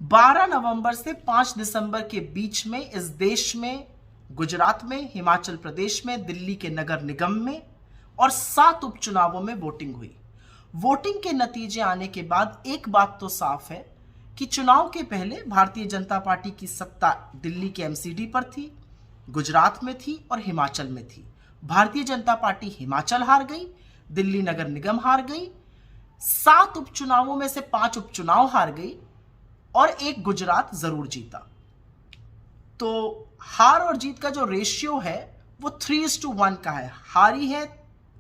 12 नवंबर से 5 दिसंबर के बीच में इस देश में, गुजरात में, हिमाचल प्रदेश में, दिल्ली के नगर निगम में और 7 उपचुनावों में वोटिंग हुई। वोटिंग के नतीजे आने के बाद एक बात तो साफ है कि चुनाव के पहले भारतीय जनता पार्टी की सत्ता दिल्ली के एमसीडी पर थी, गुजरात में थी और हिमाचल में थी। भारतीय जनता पार्टी हिमाचल हार गई, दिल्ली नगर निगम हार गई, 7 उपचुनावों में से 5 उपचुनाव हार गई और एक गुजरात जरूर जीता। तो हार और जीत का जो रेशियो है वो 3:1 का है। हारी है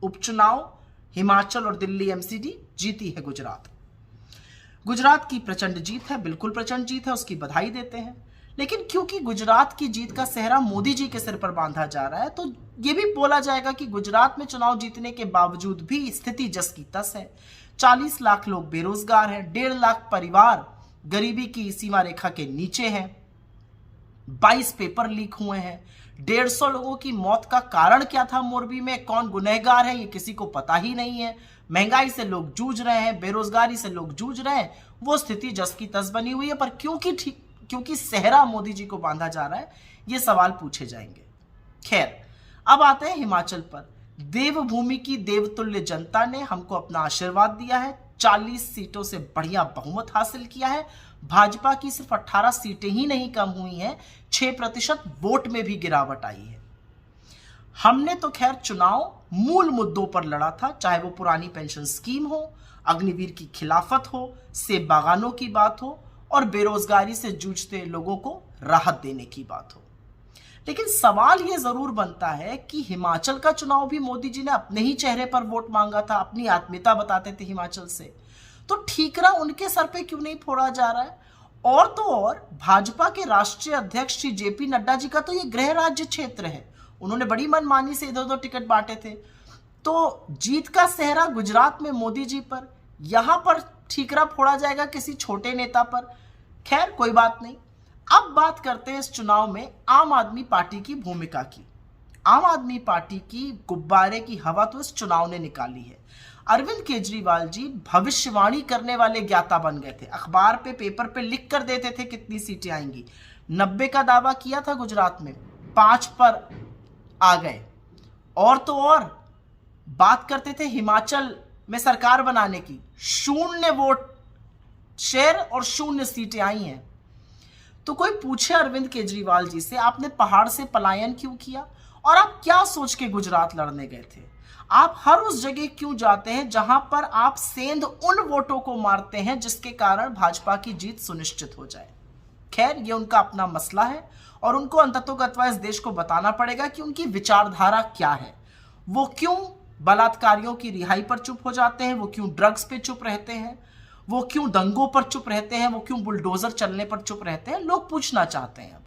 उपचुनाव हिमाचल और दिल्ली एमसीडी, जीती है गुजरात। गुजरात की प्रचंड जीत है, बिल्कुल प्रचंड जीत है, उसकी बधाई देते हैं। लेकिन क्योंकि गुजरात की जीत का सेहरा मोदी जी के सिर पर बांधा जा रहा है, तो यह भी बोला जाएगा कि गुजरात में चुनाव जीतने के बावजूद भी स्थिति जस की तस है। 40 लाख लोग बेरोजगार हैं, 1.5 लाख परिवार गरीबी की सीमा रेखा के नीचे हैं, 22 पेपर लीक हुए हैं, 150 लोगों की मौत का कारण क्या था मोरबी में, कौन गुनहगार है, ये किसी को पता ही नहीं है। महंगाई से लोग जूझ रहे हैं, बेरोजगारी से लोग जूझ रहे हैं, वो स्थिति जस की तस बनी हुई है। पर क्योंकि सेहरा मोदी जी को बांधा जा रहा है, ये सवाल पूछे जाएंगे। खैर, अब आते हैं हिमाचल पर। देवभूमि की देवतुल्य जनता ने हमको अपना आशीर्वाद दिया है, 40 सीटों से बढ़िया बहुमत हासिल किया है। भाजपा की सिर्फ 18 सीटें ही नहीं कम हुई हैं, 6% वोट में भी गिरावट आई है। हमने तो खैर चुनाव मूल मुद्दों पर लड़ा था, चाहे वो पुरानी पेंशन स्कीम हो, अग्निवीर की खिलाफत हो, सेब बागानों की बात हो और बेरोजगारी से जूझते लोगों को राहत देने की बात हो। लेकिन सवाल यह जरूर बनता है कि हिमाचल का चुनाव भी मोदी जी ने अपने ही चेहरे पर वोट मांगा था, अपनी आत्मीयता बताते थे हिमाचल से, तो ठीकरा उनके सर पे क्यों नहीं फोड़ा जा रहा है? और तो और भाजपा के राष्ट्रीय अध्यक्ष श्री जेपी नड्डा जी का तो ये गृह राज्य क्षेत्र है, उन्होंने बड़ी मनमानी से इधर उधर टिकट बांटे थे। तो जीत का सेहरा गुजरात में मोदी जी पर, यहां पर ठीकरा फोड़ा जाएगा किसी छोटे नेता पर। खैर, कोई बात नहीं। अब बात करते हैं इस चुनाव में आम आदमी पार्टी की भूमिका की। आम आदमी पार्टी की गुब्बारे की हवा तो इस चुनाव ने निकाली है। अरविंद केजरीवाल जी भविष्यवाणी करने वाले ज्ञाता बन गए थे, अखबार पे, पेपर पे लिख कर देते थे कितनी सीटें आएंगी। 90 का दावा किया था गुजरात में, 5 पर आ गए। और तो और बात करते थे हिमाचल में सरकार बनाने की, 0 वोट शेयर और 0 सीटें आई हैं। तो कोई पूछे अरविंद केजरीवाल जी से, आपने पहाड़ से पलायन क्यों किया और आप क्या सोच के गुजरात लड़ने गए थे? आप हर उस जगह क्यों जाते हैं जहां पर आप सेंध उन वोटों को मारते हैं जिसके कारण भाजपा की जीत सुनिश्चित हो जाए? खैर, ये उनका अपना मसला है और उनको अंततोगत्वा इस देश को बताना पड़ेगा कि उनकी विचारधारा क्या है। वो क्यों बलात्कारियों की रिहाई पर चुप हो जाते हैं, वो क्यों ड्रग्स पे चुप रहते हैं, वो क्यों दंगों पर चुप रहते हैं, वो क्यों बुलडोजर चलने पर चुप रहते हैं, लोग पूछना चाहते हैं अब।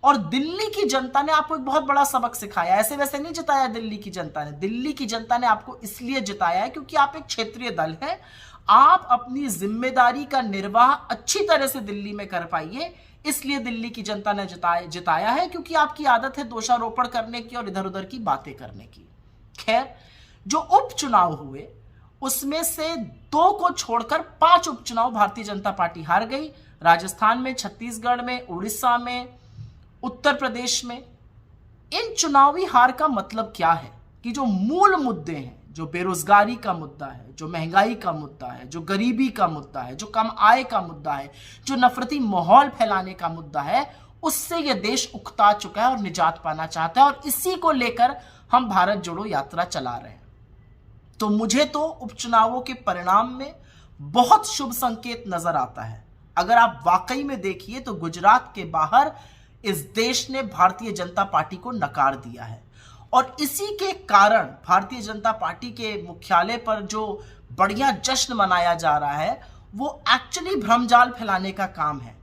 और दिल्ली की जनता ने आपको एक बहुत बड़ा सबक सिखाया। ऐसे वैसे नहीं जिताया दिल्ली की जनता ने, दिल्ली की जनता ने आपको इसलिए जिताया है क्योंकि आप एक क्षेत्रीय दल है। आप अपनी जिम्मेदारी का निर्वाह अच्छी तरह से दिल्ली में कर पाइए, इसलिए दिल्ली की जनता ने जिताया है, क्योंकि आपकी आदत है दोषारोपण करने की और इधर उधर की बातें करने की। खैर, जो उपचुनाव हुए उसमें से 2 को छोड़कर 5 उपचुनाव भारतीय जनता पार्टी हार गई। राजस्थान में, छत्तीसगढ़ में, उड़ीसा में, उत्तर प्रदेश में। इन चुनावी हार का मतलब क्या है कि जो मूल मुद्दे हैं, जो बेरोजगारी का मुद्दा है, जो महंगाई का मुद्दा है, जो गरीबी का मुद्दा है, जो कम आय का मुद्दा है, जो नफरती माहौल फैलाने का मुद्दा है, उससे यह देश उकता चुका है और निजात पाना चाहता है। और इसी को लेकर हम भारत जोड़ो यात्रा चला रहे हैं। तो मुझे तो उपचुनावों के परिणाम में बहुत शुभ संकेत नजर आता है। अगर आप वाकई में देखिए तो गुजरात के बाहर इस देश ने भारतीय जनता पार्टी को नकार दिया है और इसी के कारण भारतीय जनता पार्टी के मुख्यालय पर जो बढ़िया जश्न मनाया जा रहा है वो एक्चुअली भ्रमजाल फैलाने का काम है।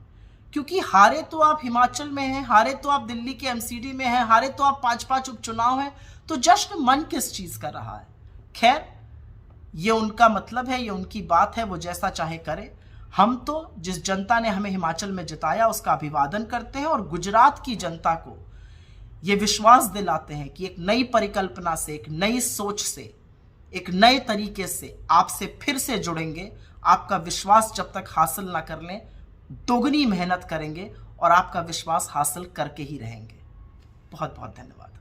क्योंकि हारे तो आप हिमाचल में हैं, हारे तो आप दिल्ली के एमसीडी में हैं, हारे तो आप 5-5 उपचुनाव हैं, तो जश्न मन किस चीज कर रहा है? खैर, ये उनका मतलब है, ये उनकी बात है, वो जैसा चाहे करे। हम तो जिस जनता ने हमें हिमाचल में जिताया उसका अभिवादन करते हैं और गुजरात की जनता को ये विश्वास दिलाते हैं कि एक नई परिकल्पना से, एक नई सोच से, एक नए तरीके से आपसे फिर से जुड़ेंगे। आपका विश्वास जब तक हासिल ना कर लें दोगुनी मेहनत करेंगे और आपका विश्वास हासिल करके ही रहेंगे। बहुत बहुत धन्यवाद।